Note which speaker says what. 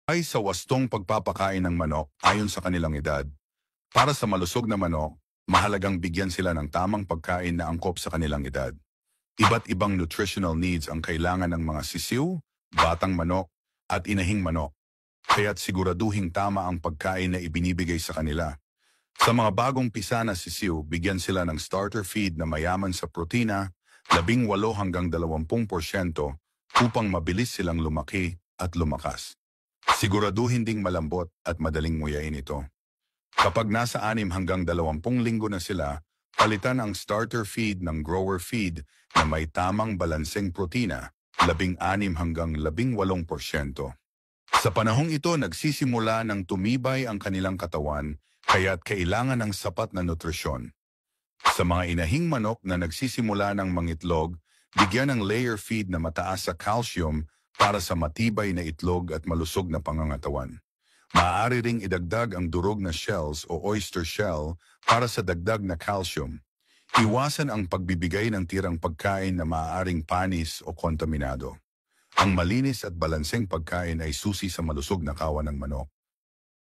Speaker 1: Ay sa wastong pagpapakain ng manok ayon sa kanilang edad. Para sa malusog na manok, mahalagang bigyan sila ng tamang pagkain na angkop sa kanilang edad. Iba't ibang nutritional needs ang kailangan ng mga sisiw, batang manok, at inahing manok. Kaya't siguraduhing tama ang pagkain na ibinibigay sa kanila. Sa mga bagong pisa na sisiw, bigyan sila ng starter feed na mayaman sa protina, 18 hanggang 20% upang mabilis silang lumaki at lumakas. Siguraduhin ding malambot at madaling nguyain ito. Kapag nasa 6 hanggang 20 linggo na sila, palitan ang starter feed ng grower feed na may tamang balanseng protina, 16 hanggang 18%. Sa panahong ito, nagsisimula ng tumibay ang kanilang katawan, kaya't kailangan ng sapat na nutrisyon. Sa mga inahing manok na nagsisimula ng mangitlog, bigyan ng layer feed na mataas sa calcium para sa matibay na itlog at malusog na pangangatawan. Maaari ring idagdag ang durog na shells o oyster shell para sa dagdag na calcium. Iwasan ang pagbibigay ng tirang pagkain na maaaring panis o kontaminado. Ang malinis at balanseng pagkain ay susi sa malusog na kawan ng manok.